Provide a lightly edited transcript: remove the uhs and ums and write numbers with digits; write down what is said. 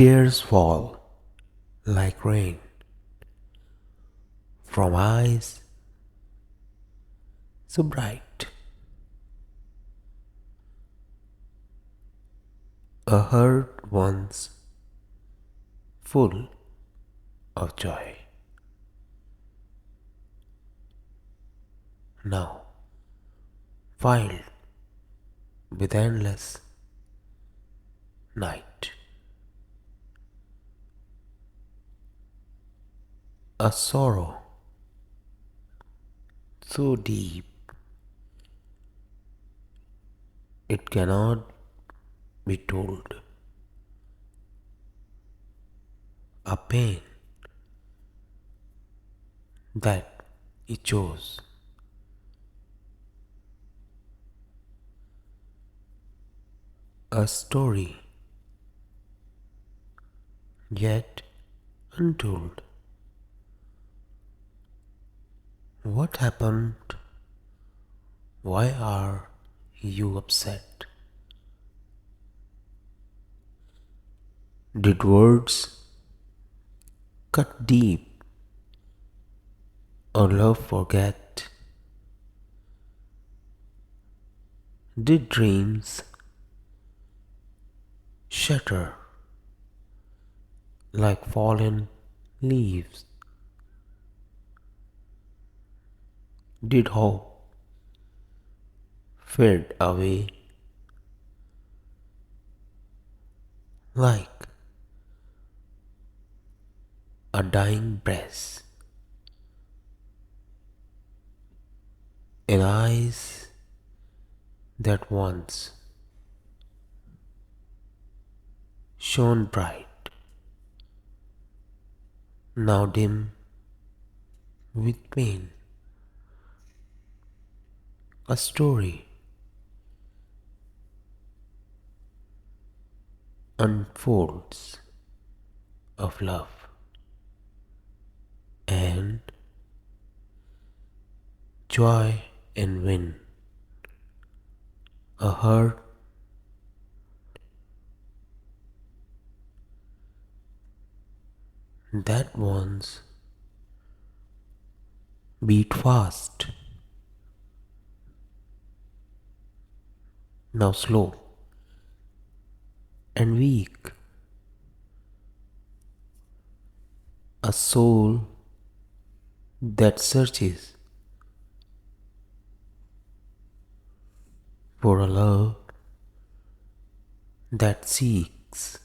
Tears fall like rain from eyes so bright. A heart once full of joy, now filled with endless night. A sorrow so deep it cannot be told. A pain that he chose. A story yet untold. What happened? Why are you upset? Did words cut deep or love forget? Did dreams shatter like fallen leaves? Did hope fade away like a dying breath? In eyes that once shone bright, now dim with pain. A story unfolds of love and joy and win. A heart that once beat fast, now slow and weak. A soul that searches for a love that seeks.